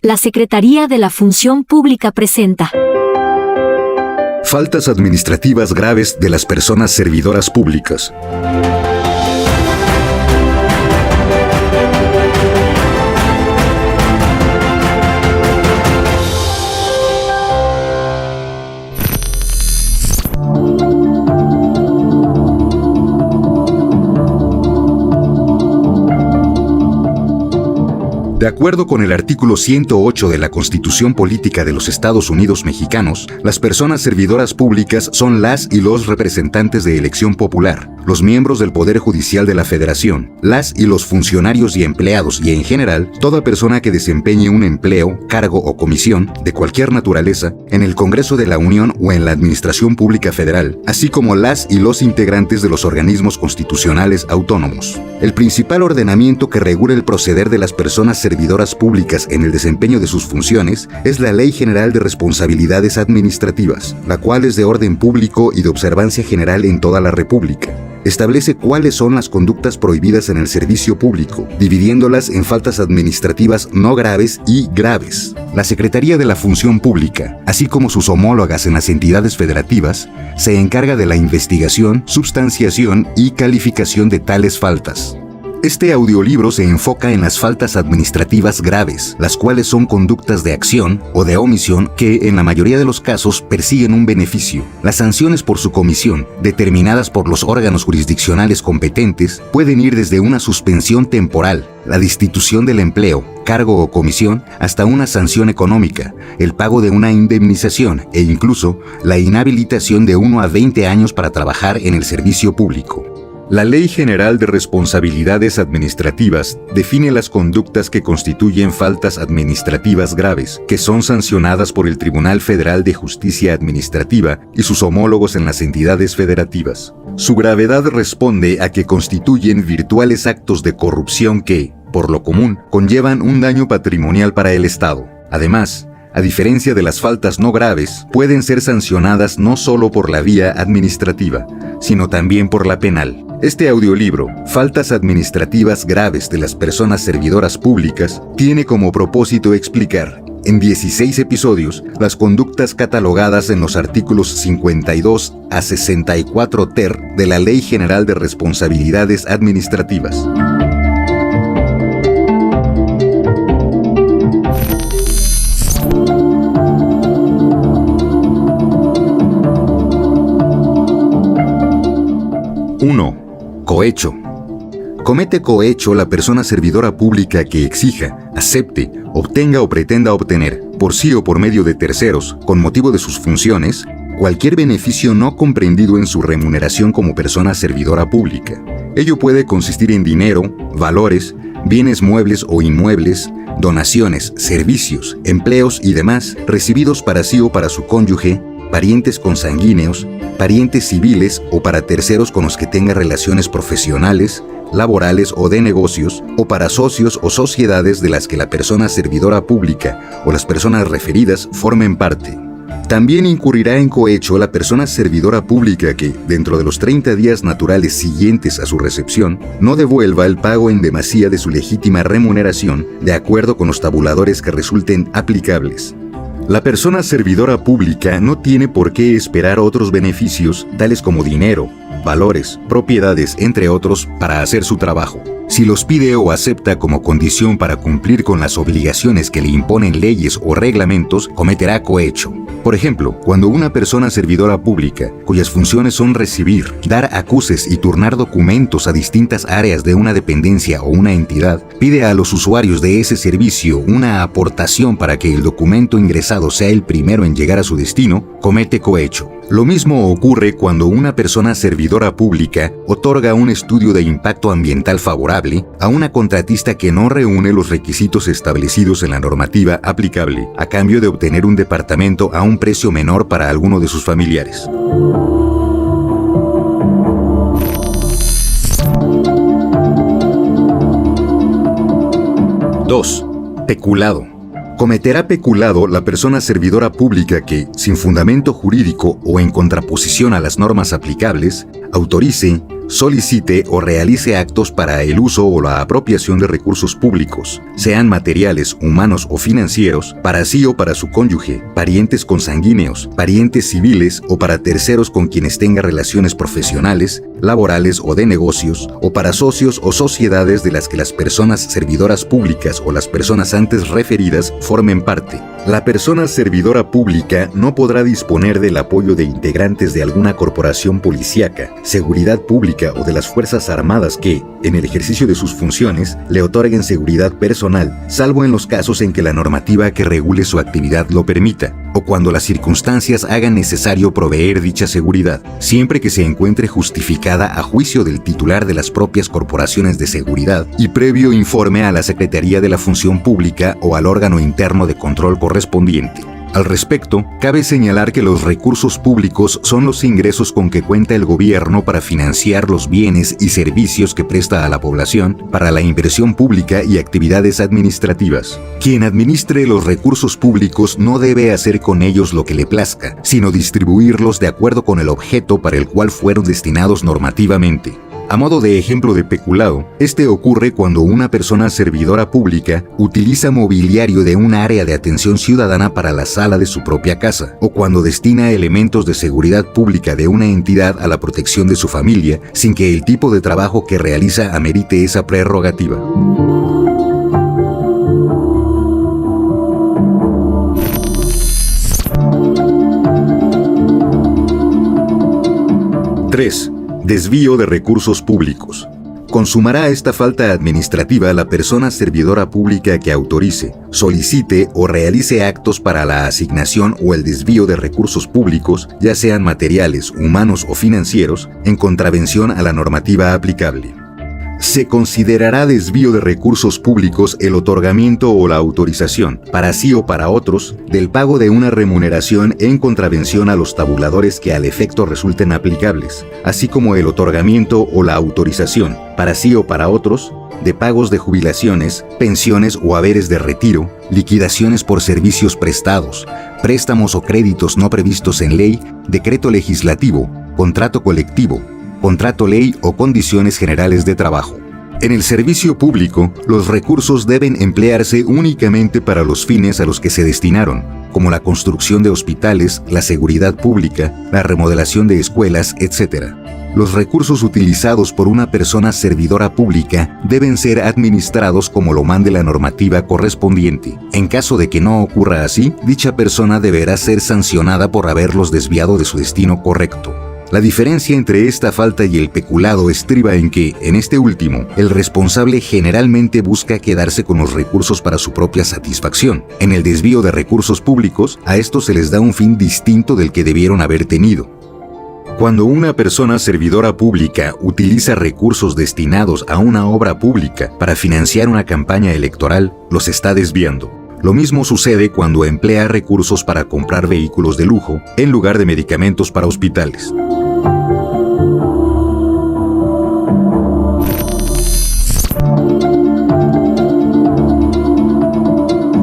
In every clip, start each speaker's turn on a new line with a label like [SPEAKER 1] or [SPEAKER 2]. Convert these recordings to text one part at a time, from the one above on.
[SPEAKER 1] La Secretaría de la Función Pública presenta
[SPEAKER 2] Faltas administrativas graves de las personas servidoras públicas. De acuerdo con el artículo 108 de la Constitución Política de los Estados Unidos Mexicanos, las personas servidoras públicas son las y los representantes de elección popular, los miembros del Poder Judicial de la Federación, las y los funcionarios y empleados y, en general, toda persona que desempeñe un empleo, cargo o comisión, de cualquier naturaleza, en el Congreso de la Unión o en la Administración Pública Federal, así como las y los integrantes de los organismos constitucionales autónomos. El principal ordenamiento que regula el proceder de las personas servidoras públicas en el desempeño de sus funciones es la Ley General de Responsabilidades Administrativas, la cual es de orden público y de observancia general en toda la República. Establece cuáles son las conductas prohibidas en el servicio público, dividiéndolas en faltas administrativas no graves y graves. La Secretaría de la Función Pública, así como sus homólogas en las entidades federativas, se encarga de la investigación, substanciación y calificación de tales faltas. Este audiolibro se enfoca en las faltas administrativas graves, las cuales son conductas de acción o de omisión que, en la mayoría de los casos, persiguen un beneficio. Las sanciones por su comisión, determinadas por los órganos jurisdiccionales competentes, pueden ir desde una suspensión temporal, la destitución del empleo, cargo o comisión, hasta una sanción económica, el pago de una indemnización e incluso la inhabilitación de 1 a 20 años para trabajar en el servicio público. La Ley General de Responsabilidades Administrativas define las conductas que constituyen faltas administrativas graves, que son sancionadas por el Tribunal Federal de Justicia Administrativa y sus homólogos en las entidades federativas. Su gravedad responde a que constituyen virtuales actos de corrupción que, por lo común, conllevan un daño patrimonial para el Estado. Además, a diferencia de las faltas no graves, pueden ser sancionadas no solo por la vía administrativa, sino también por la penal. Este audiolibro, Faltas administrativas graves de las personas servidoras públicas, tiene como propósito explicar, en 16 episodios, las conductas catalogadas en los artículos 52 a 64 ter de la Ley General de Responsabilidades Administrativas. Cohecho. Comete cohecho la persona servidora pública que exija, acepte, obtenga o pretenda obtener, por sí o por medio de terceros, con motivo de sus funciones, cualquier beneficio no comprendido en su remuneración como persona servidora pública. Ello puede consistir en dinero, valores, bienes muebles o inmuebles, donaciones, servicios, empleos y demás, recibidos para sí o para su cónyuge, parientes consanguíneos, parientes civiles o para terceros con los que tenga relaciones profesionales, laborales o de negocios, o para socios o sociedades de las que la persona servidora pública o las personas referidas formen parte. También incurrirá en cohecho la persona servidora pública que, dentro de los 30 días naturales siguientes a su recepción, no devuelva el pago en demasía de su legítima remuneración de acuerdo con los tabuladores que resulten aplicables. La persona servidora pública no tiene por qué esperar otros beneficios, tales como dinero, valores, propiedades, entre otros, para hacer su trabajo. Si los pide o acepta como condición para cumplir con las obligaciones que le imponen leyes o reglamentos, cometerá cohecho. Por ejemplo, cuando una persona servidora pública, cuyas funciones son recibir, dar acuses y turnar documentos a distintas áreas de una dependencia o una entidad, pide a los usuarios de ese servicio una aportación para que el documento ingresado sea el primero en llegar a su destino, comete cohecho. Lo mismo ocurre cuando una persona servidora pública otorga un estudio de impacto ambiental favorable a una contratista que no reúne los requisitos establecidos en la normativa aplicable, a cambio de obtener un departamento a un precio menor para alguno de sus familiares. Dos. Peculado. Cometerá peculado la persona servidora pública que, sin fundamento jurídico o en contraposición a las normas aplicables, autorice, solicite o realice actos para el uso o la apropiación de recursos públicos, sean materiales, humanos o financieros, para sí o para su cónyuge, parientes consanguíneos, parientes civiles o para terceros con quienes tenga relaciones profesionales, laborales o de negocios, o para socios o sociedades de las que las personas servidoras públicas o las personas antes referidas formen parte. La persona servidora pública no podrá disponer del apoyo de integrantes de alguna corporación policíaca, seguridad pública o de las Fuerzas Armadas que, en el ejercicio de sus funciones, le otorguen seguridad personal, salvo en los casos en que la normativa que regule su actividad lo permita, o cuando las circunstancias hagan necesario proveer dicha seguridad, siempre que se encuentre justificada a juicio del titular de las propias corporaciones de seguridad y previo informe a la Secretaría de la Función Pública o al órgano interno de control correspondiente. Al respecto, cabe señalar que los recursos públicos son los ingresos con que cuenta el gobierno para financiar los bienes y servicios que presta a la población para la inversión pública y actividades administrativas. Quien administre los recursos públicos no debe hacer con ellos lo que le plazca, sino distribuirlos de acuerdo con el objeto para el cual fueron destinados normativamente. A modo de ejemplo de peculado, este ocurre cuando una persona servidora pública utiliza mobiliario de un área de atención ciudadana para la sala de su propia casa, o cuando destina elementos de seguridad pública de una entidad a la protección de su familia, sin que el tipo de trabajo que realiza amerite esa prerrogativa. 3. Desvío de recursos públicos. Consumará esta falta administrativa la persona servidora pública que autorice, solicite o realice actos para la asignación o el desvío de recursos públicos, ya sean materiales, humanos o financieros, en contravención a la normativa aplicable. Se considerará desvío de recursos públicos el otorgamiento o la autorización, para sí o para otros, del pago de una remuneración en contravención a los tabuladores que al efecto resulten aplicables, así como el otorgamiento o la autorización, para sí o para otros, de pagos de jubilaciones, pensiones o haberes de retiro, liquidaciones por servicios prestados, préstamos o créditos no previstos en ley, decreto legislativo, contrato colectivo, contrato ley o condiciones generales de trabajo. En el servicio público, los recursos deben emplearse únicamente para los fines a los que se destinaron, como la construcción de hospitales, la seguridad pública, la remodelación de escuelas, etc. Los recursos utilizados por una persona servidora pública deben ser administrados como lo mande la normativa correspondiente. En caso de que no ocurra así, dicha persona deberá ser sancionada por haberlos desviado de su destino correcto. La diferencia entre esta falta y el peculado estriba en que, en este último, el responsable generalmente busca quedarse con los recursos para su propia satisfacción. En el desvío de recursos públicos, a estos se les da un fin distinto del que debieron haber tenido. Cuando una persona servidora pública utiliza recursos destinados a una obra pública para financiar una campaña electoral, los está desviando. Lo mismo sucede cuando emplea recursos para comprar vehículos de lujo en lugar de medicamentos para hospitales.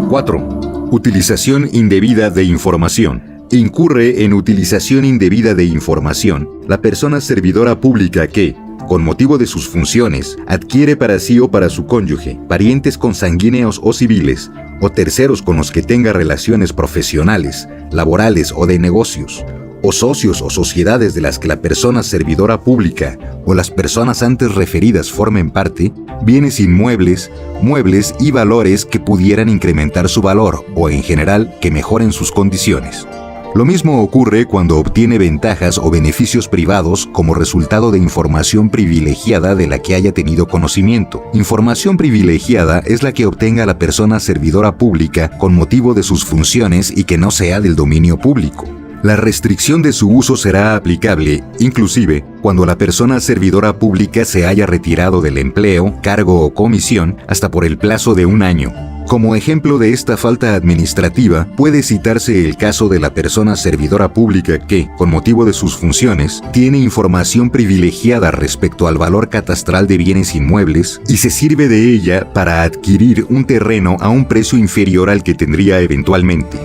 [SPEAKER 2] 4. Utilización indebida de información. Incurre en utilización indebida de información la persona servidora pública que, con motivo de sus funciones, adquiere para sí o para su cónyuge, parientes consanguíneos o civiles, o terceros con los que tenga relaciones profesionales, laborales o de negocios, o socios o sociedades de las que la persona servidora pública o las personas antes referidas formen parte, bienes inmuebles, muebles y valores que pudieran incrementar su valor o en general que mejoren sus condiciones. Lo mismo ocurre cuando obtiene ventajas o beneficios privados como resultado de información privilegiada de la que haya tenido conocimiento. Información privilegiada es la que obtenga la persona servidora pública con motivo de sus funciones y que no sea del dominio público. La restricción de su uso será aplicable, inclusive, cuando la persona servidora pública se haya retirado del empleo, cargo o comisión hasta por el plazo de 1 año. Como ejemplo de esta falta administrativa, puede citarse el caso de la persona servidora pública que, con motivo de sus funciones, tiene información privilegiada respecto al valor catastral de bienes inmuebles y se sirve de ella para adquirir un terreno a un precio inferior al que tendría eventualmente.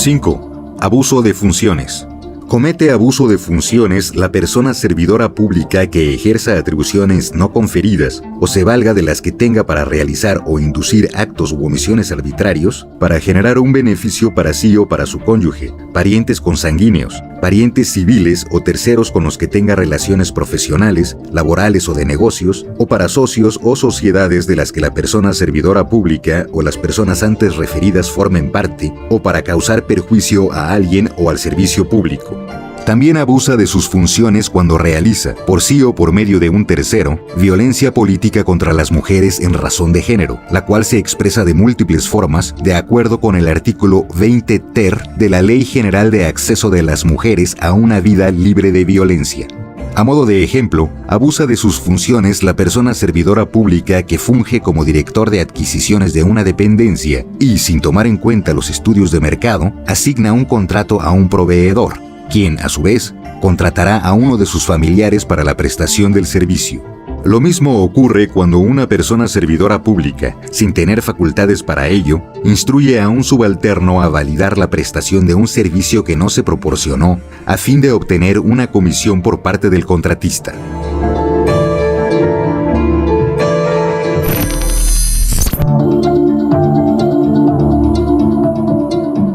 [SPEAKER 2] 5. Abuso de funciones. Comete abuso de funciones la persona servidora pública que ejerza atribuciones no conferidas o se valga de las que tenga para realizar o inducir actos u omisiones arbitrarios para generar un beneficio para sí o para su cónyuge, parientes consanguíneos, parientes civiles o terceros con los que tenga relaciones profesionales, laborales o de negocios, o para socios o sociedades de las que la persona servidora pública o las personas antes referidas formen parte, o para causar perjuicio a alguien o al servicio público. También abusa de sus funciones cuando realiza, por sí o por medio de un tercero, violencia política contra las mujeres en razón de género, la cual se expresa de múltiples formas de acuerdo con el artículo 20 ter de la Ley General de Acceso de las Mujeres a una Vida Libre de Violencia. A modo de ejemplo, abusa de sus funciones la persona servidora pública que funge como director de adquisiciones de una dependencia y, sin tomar en cuenta los estudios de mercado, asigna un contrato a un proveedor, quien, a su vez, contratará a uno de sus familiares para la prestación del servicio. Lo mismo ocurre cuando una persona servidora pública, sin tener facultades para ello, instruye a un subalterno a validar la prestación de un servicio que no se proporcionó, a fin de obtener una comisión por parte del contratista.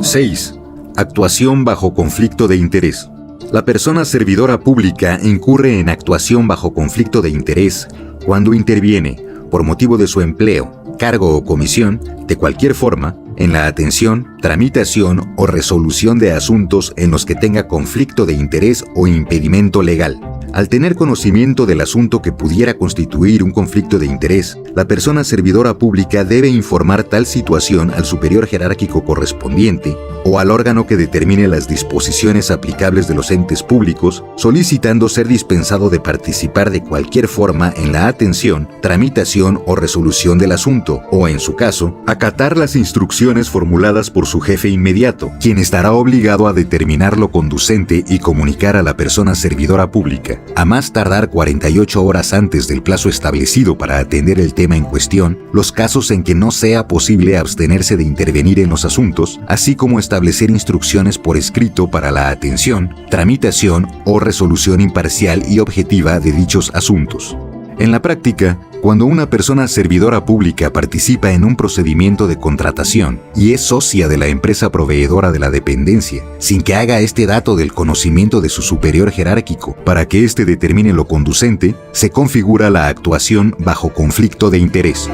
[SPEAKER 2] ¡6! Actuación bajo conflicto de interés. La persona servidora pública incurre en actuación bajo conflicto de interés cuando interviene, por motivo de su empleo, cargo o comisión, de cualquier forma, en la atención, tramitación o resolución de asuntos en los que tenga conflicto de interés o impedimento legal. Al tener conocimiento del asunto que pudiera constituir un conflicto de interés, la persona servidora pública debe informar tal situación al superior jerárquico correspondiente o al órgano que determine las disposiciones aplicables de los entes públicos, solicitando ser dispensado de participar de cualquier forma en la atención, tramitación o resolución del asunto, o en su caso, acatar las instrucciones formuladas por su jefe inmediato, quien estará obligado a determinar lo conducente y comunicar a la persona servidora pública, a más tardar 48 horas antes del plazo establecido para atender el tema en cuestión, los casos en que no sea posible abstenerse de intervenir en los asuntos, así como establecer instrucciones por escrito para la atención, tramitación o resolución imparcial y objetiva de dichos asuntos. En la práctica, cuando una persona servidora pública participa en un procedimiento de contratación y es socia de la empresa proveedora de la dependencia, sin que haga este dato del conocimiento de su superior jerárquico para que éste determine lo conducente, se configura la actuación bajo conflicto de interés.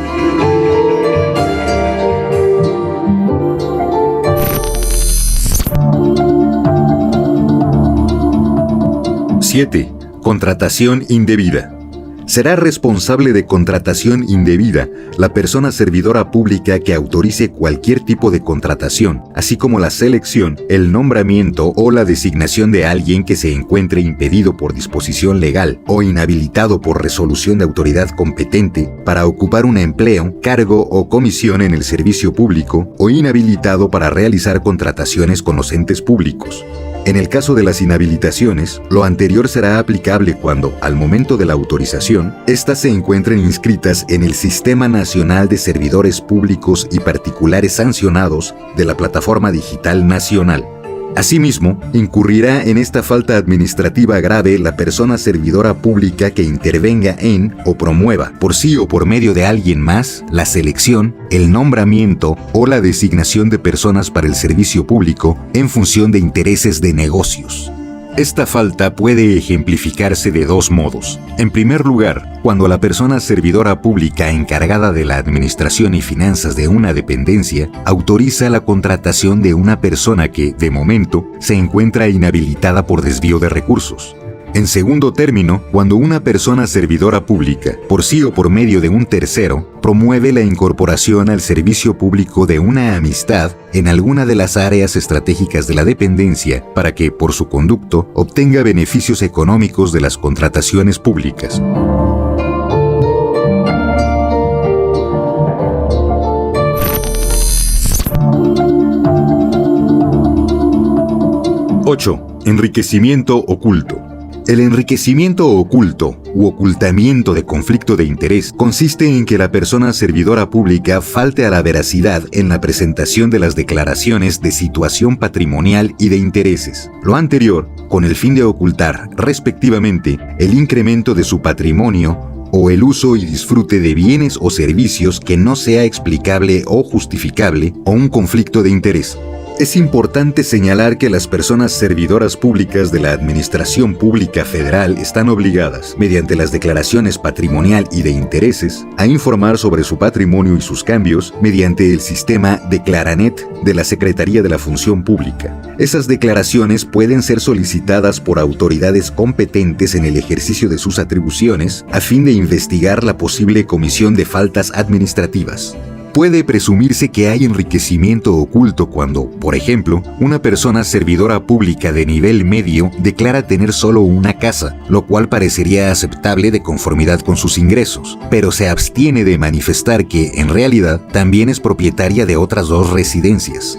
[SPEAKER 2] ¡7! Contratación indebida. Será responsable de contratación indebida la persona servidora pública que autorice cualquier tipo de contratación, así como la selección, el nombramiento o la designación de alguien que se encuentre impedido por disposición legal o inhabilitado por resolución de autoridad competente para ocupar un empleo, cargo o comisión en el servicio público o inhabilitado para realizar contrataciones con los entes públicos. En el caso de las inhabilitaciones, lo anterior será aplicable cuando, al momento de la autorización, éstas se encuentren inscritas en el Sistema Nacional de Servidores Públicos y Particulares Sancionados de la Plataforma Digital Nacional. Asimismo, incurrirá en esta falta administrativa grave la persona servidora pública que intervenga en o promueva, por sí o por medio de alguien más, la selección, el nombramiento o la designación de personas para el servicio público en función de intereses de negocios. Esta falta puede ejemplificarse de dos modos. En primer lugar, cuando la persona servidora pública encargada de la administración y finanzas de una dependencia autoriza la contratación de una persona que, de momento, se encuentra inhabilitada por desvío de recursos. En segundo término, cuando una persona servidora pública, por sí o por medio de un tercero, promueve la incorporación al servicio público de una amistad en alguna de las áreas estratégicas de la dependencia para que, por su conducto, obtenga beneficios económicos de las contrataciones públicas. ¡8! Enriquecimiento oculto. El enriquecimiento oculto u ocultamiento de conflicto de interés consiste en que la persona servidora pública falte a la veracidad en la presentación de las declaraciones de situación patrimonial y de intereses. Lo anterior, con el fin de ocultar, respectivamente, el incremento de su patrimonio o el uso y disfrute de bienes o servicios que no sea explicable o justificable o un conflicto de interés. Es importante señalar que las personas servidoras públicas de la Administración Pública Federal están obligadas, mediante las declaraciones patrimonial y de intereses, a informar sobre su patrimonio y sus cambios mediante el sistema Declaranet de la Secretaría de la Función Pública. Esas declaraciones pueden ser solicitadas por autoridades competentes en el ejercicio de sus atribuciones a fin de investigar la posible comisión de faltas administrativas. Puede presumirse que hay enriquecimiento oculto cuando, por ejemplo, una persona servidora pública de nivel medio declara tener solo una casa, lo cual parecería aceptable de conformidad con sus ingresos, pero se abstiene de manifestar que, en realidad, también es propietaria de otras 2 residencias.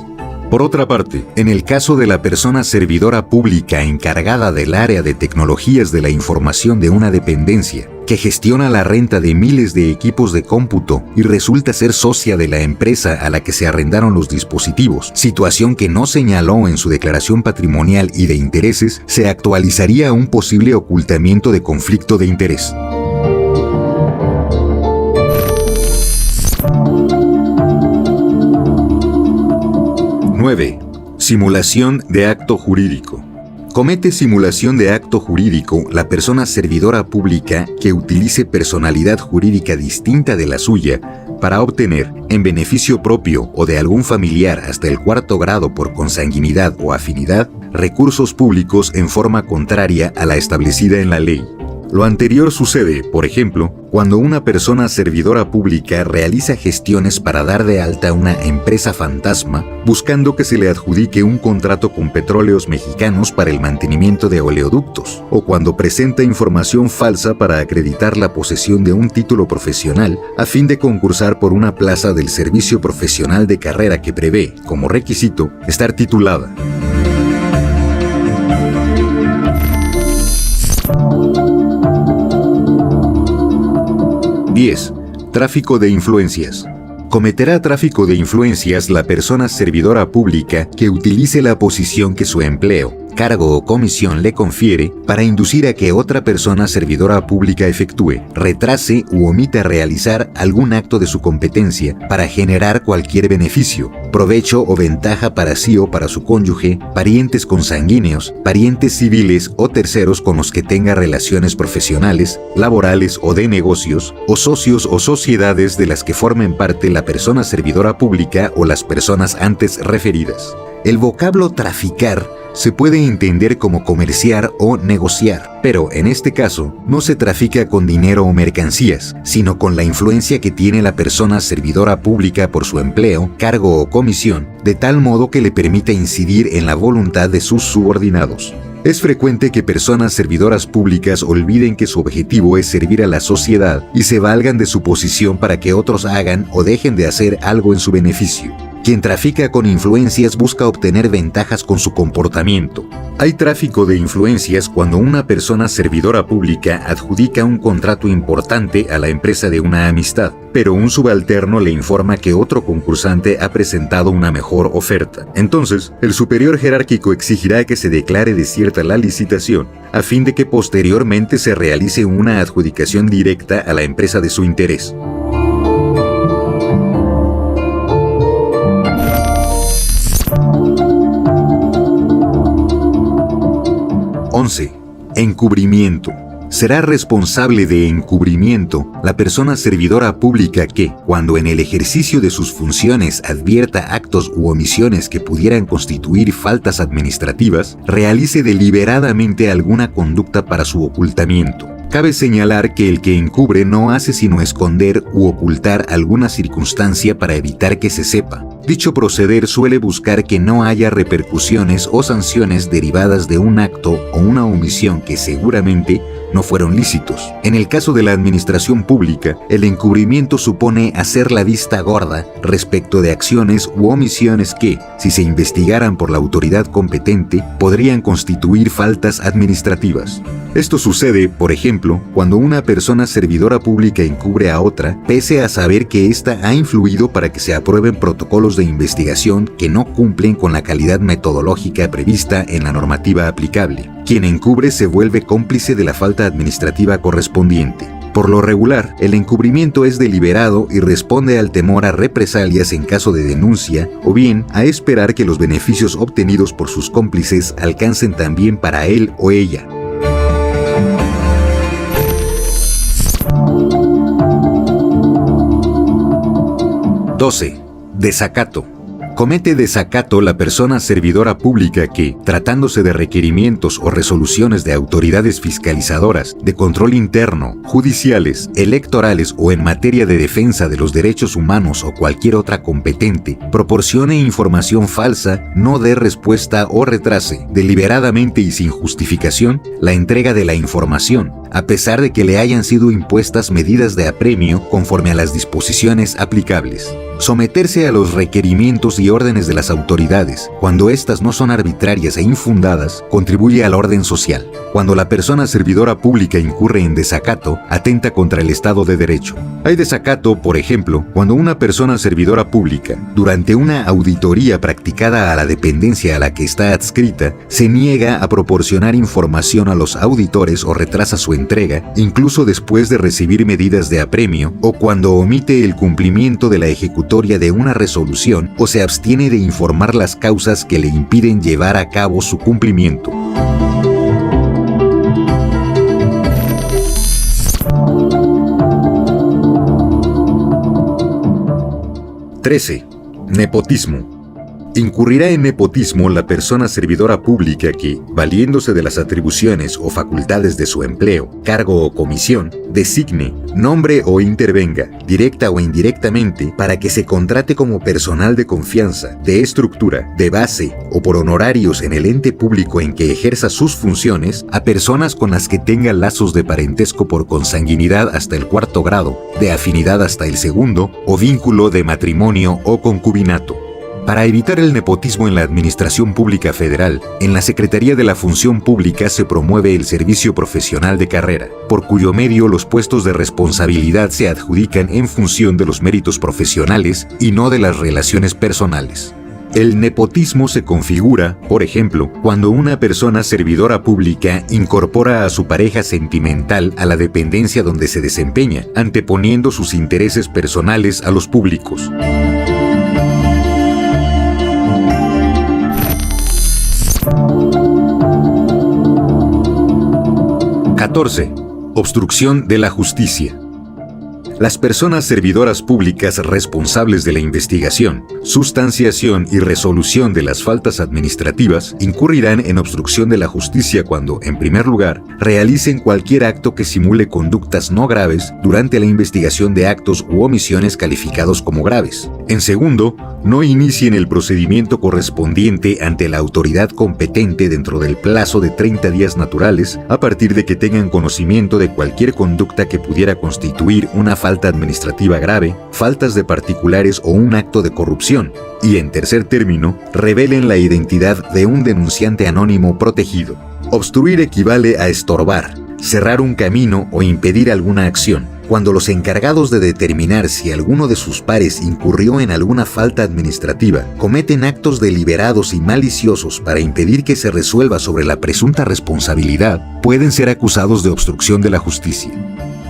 [SPEAKER 2] Por otra parte, en el caso de la persona servidora pública encargada del área de tecnologías de la información de una dependencia, que gestiona la renta de miles de equipos de cómputo y resulta ser socia de la empresa a la que se arrendaron los dispositivos, situación que no señaló en su declaración patrimonial y de intereses, se actualizaría un posible ocultamiento de conflicto de interés. 9. Simulación de acto jurídico. Comete simulación de acto jurídico la persona servidora pública que utilice personalidad jurídica distinta de la suya para obtener, en beneficio propio o de algún familiar hasta el 4º grado por consanguinidad o afinidad, recursos públicos en forma contraria a la establecida en la ley. Lo anterior sucede, por ejemplo, cuando una persona servidora pública realiza gestiones para dar de alta una empresa fantasma buscando que se le adjudique un contrato con Petróleos Mexicanos para el mantenimiento de oleoductos, o cuando presenta información falsa para acreditar la posesión de un título profesional a fin de concursar por una plaza del servicio profesional de carrera que prevé, como requisito, estar titulada. 10. Tráfico de influencias. Cometerá tráfico de influencias la persona servidora pública que utilice la posición que su empleo, cargo o comisión le confiere para inducir a que otra persona servidora pública efectúe, retrase u omita realizar algún acto de su competencia para generar cualquier beneficio, provecho o ventaja para sí o para su cónyuge, parientes consanguíneos, parientes civiles o terceros con los que tenga relaciones profesionales, laborales o de negocios, o socios o sociedades de las que formen parte la persona servidora pública o las personas antes referidas. El vocablo traficar se puede entender como comerciar o negociar, pero en este caso no se trafica con dinero o mercancías, sino con la influencia que tiene la persona servidora pública por su empleo, cargo o comisión, de tal modo que le permita incidir en la voluntad de sus subordinados. Es frecuente que personas servidoras públicas olviden que su objetivo es servir a la sociedad y se valgan de su posición para que otros hagan o dejen de hacer algo en su beneficio. Quien trafica con influencias busca obtener ventajas con su comportamiento. Hay tráfico de influencias cuando una persona servidora pública adjudica un contrato importante a la empresa de una amistad, pero un subalterno le informa que otro concursante ha presentado una mejor oferta. Entonces, el superior jerárquico exigirá que se declare desierta la licitación, a fin de que posteriormente se realice una adjudicación directa a la empresa de su interés. 11. Encubrimiento. Será responsable de encubrimiento la persona servidora pública que, cuando en el ejercicio de sus funciones advierta actos u omisiones que pudieran constituir faltas administrativas, realice deliberadamente alguna conducta para su ocultamiento. Cabe señalar que el que encubre no hace sino esconder u ocultar alguna circunstancia para evitar que se sepa. Dicho proceder suele buscar que no haya repercusiones o sanciones derivadas de un acto o una omisión que seguramente no fueron lícitos. En el caso de la administración pública, el encubrimiento supone hacer la vista gorda respecto de acciones u omisiones que, si se investigaran por la autoridad competente, podrían constituir faltas administrativas. Esto sucede, por ejemplo, cuando una persona servidora pública encubre a otra, pese a saber que ésta ha influido para que se aprueben protocolos de investigación que no cumplen con la calidad metodológica prevista en la normativa aplicable. Quien encubre se vuelve cómplice de la falta administrativa correspondiente. Por lo regular, el encubrimiento es deliberado y responde al temor a represalias en caso de denuncia, o bien a esperar que los beneficios obtenidos por sus cómplices alcancen también para él o ella. Desacato. Comete desacato la persona servidora pública que, tratándose de requerimientos o resoluciones de autoridades fiscalizadoras, de control interno, judiciales, electorales o en materia de defensa de los derechos humanos o cualquier otra competente, proporcione información falsa, no dé respuesta o retrase, deliberadamente y sin justificación, la entrega de la información, a pesar de que le hayan sido impuestas medidas de apremio conforme a las disposiciones aplicables. Someterse a los requerimientos y órdenes de las autoridades, cuando éstas no son arbitrarias e infundadas, contribuye al orden social. Cuando la persona servidora pública incurre en desacato, atenta contra el Estado de Derecho. Hay desacato, por ejemplo, cuando una persona servidora pública, durante una auditoría practicada a la dependencia a la que está adscrita, se niega a proporcionar información a los auditores o retrasa su entrega, incluso después de recibir medidas de apremio, o cuando omite el cumplimiento de la ejecutoria de una resolución o se abstiene de informar las causas que le impiden llevar a cabo su cumplimiento. Nepotismo. Incurrirá en nepotismo la persona servidora pública que, valiéndose de las atribuciones o facultades de su empleo, cargo o comisión, designe, nombre o intervenga, directa o indirectamente, para que se contrate como personal de confianza, de estructura, de base o por honorarios en el ente público en que ejerza sus funciones, a personas con las que tenga lazos de parentesco por consanguinidad hasta el 4º grado, de afinidad hasta el 2º, o vínculo de matrimonio o concubinato. Para evitar el nepotismo en la Administración Pública Federal, en la Secretaría de la Función Pública se promueve el servicio profesional de carrera, por cuyo medio los puestos de responsabilidad se adjudican en función de los méritos profesionales y no de las relaciones personales. El nepotismo se configura, por ejemplo, cuando una persona servidora pública incorpora a su pareja sentimental a la dependencia donde se desempeña, anteponiendo sus intereses personales a los públicos. 14. Obstrucción de la justicia. Las personas servidoras públicas responsables de la investigación, sustanciación y resolución de las faltas administrativas incurrirán en obstrucción de la justicia cuando, en primer lugar, realicen cualquier acto que simule conductas no graves durante la investigación de actos u omisiones calificados como graves. En segundo, no inicien el procedimiento correspondiente ante la autoridad competente dentro del plazo de 30 días naturales a partir de que tengan conocimiento de cualquier conducta que pudiera constituir una falta administrativa grave, faltas de particulares o un acto de corrupción. Y en tercer término, revelen la identidad de un denunciante anónimo protegido. Obstruir equivale a estorbar, cerrar un camino o impedir alguna acción. Cuando los encargados de determinar si alguno de sus pares incurrió en alguna falta administrativa cometen actos deliberados y maliciosos para impedir que se resuelva sobre la presunta responsabilidad, pueden ser acusados de obstrucción de la justicia.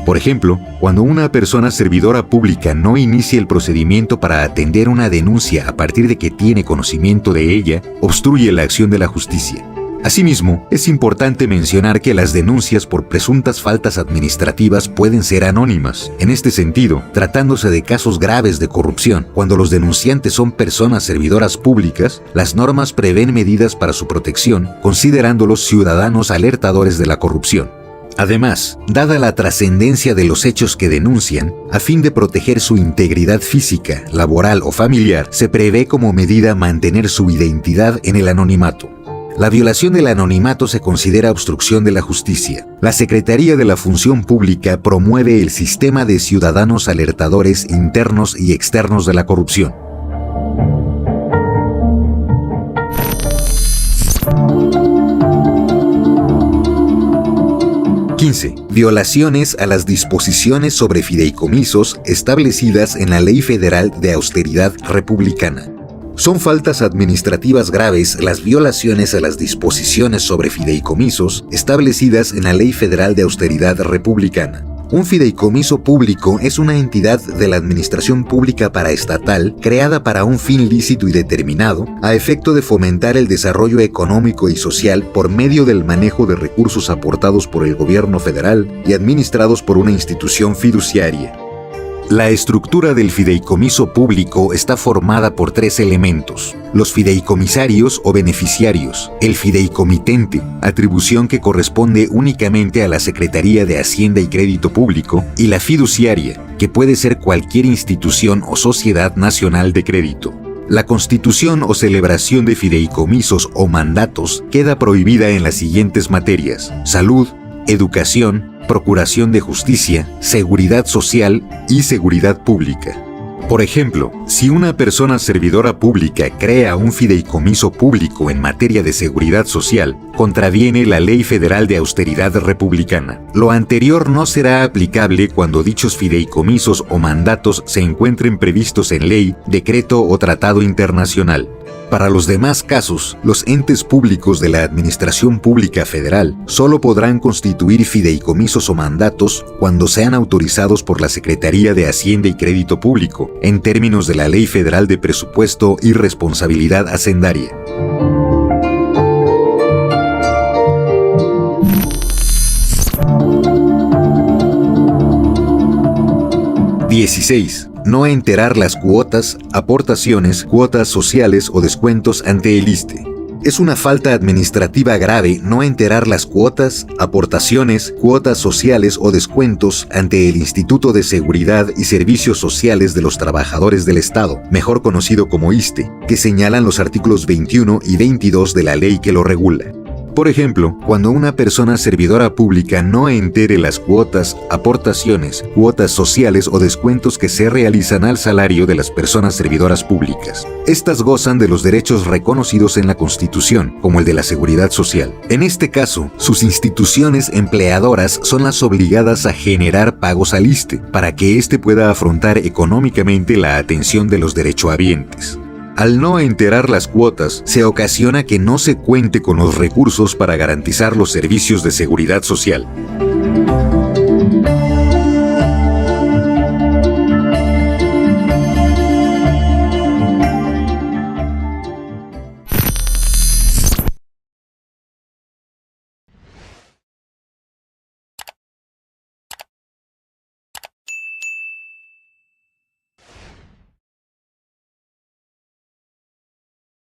[SPEAKER 2] Por ejemplo, cuando una persona servidora pública no inicia el procedimiento para atender una denuncia a partir de que tiene conocimiento de ella, obstruye la acción de la justicia. Asimismo, es importante mencionar que las denuncias por presuntas faltas administrativas pueden ser anónimas. En este sentido, tratándose de casos graves de corrupción, cuando los denunciantes son personas servidoras públicas, las normas prevén medidas para su protección, considerándolos ciudadanos alertadores de la corrupción. Además, dada la trascendencia de los hechos que denuncian, a fin de proteger su integridad física, laboral o familiar, se prevé como medida mantener su identidad en el anonimato. La violación del anonimato se considera obstrucción de la justicia. La Secretaría de la Función Pública promueve el sistema de ciudadanos alertadores internos y externos de la corrupción. 15. Violaciones a las disposiciones sobre fideicomisos establecidas en la Ley Federal de Austeridad Republicana. Son faltas administrativas graves las violaciones a las disposiciones sobre fideicomisos establecidas en la Ley Federal de Austeridad Republicana. Un fideicomiso público es una entidad de la administración pública paraestatal creada para un fin lícito y determinado a efecto de fomentar el desarrollo económico y social por medio del manejo de recursos aportados por el gobierno federal y administrados por una institución fiduciaria. La estructura del fideicomiso público está formada por 3 elementos: los fideicomisarios o beneficiarios, el fideicomitente, atribución que corresponde únicamente a la Secretaría de Hacienda y Crédito Público, y la fiduciaria, que puede ser cualquier institución o sociedad nacional de crédito. La constitución o celebración de fideicomisos o mandatos queda prohibida en las siguientes materias: salud, educación, procuración de justicia, seguridad social y seguridad pública. Por ejemplo, si una persona servidora pública crea un fideicomiso público en materia de seguridad social, contraviene la Ley Federal de Austeridad Republicana. Lo anterior no será aplicable cuando dichos fideicomisos o mandatos se encuentren previstos en ley, decreto o tratado internacional. Para los demás casos, los entes públicos de la Administración Pública Federal solo podrán constituir fideicomisos o mandatos cuando sean autorizados por la Secretaría de Hacienda y Crédito Público, en términos de la Ley Federal de Presupuesto y Responsabilidad Hacendaria. (16) No enterar las cuotas, aportaciones, cuotas sociales o descuentos ante el ISSSTE. Es una falta administrativa grave no enterar las cuotas, aportaciones, cuotas sociales o descuentos ante el Instituto de Seguridad y Servicios Sociales de los Trabajadores del Estado, mejor conocido como ISSSTE, que señalan los artículos 21 y 22 de la ley que lo regula. Por ejemplo, cuando una persona servidora pública no entere las cuotas, aportaciones, cuotas sociales o descuentos que se realizan al salario de las personas servidoras públicas. Estas gozan de los derechos reconocidos en la Constitución, como el de la seguridad social. En este caso, sus instituciones empleadoras son las obligadas a generar pagos al ISSSTE para que éste pueda afrontar económicamente la atención de los derechohabientes. Al no enterar las cuotas, se ocasiona que no se cuente con los recursos para garantizar los servicios de seguridad social.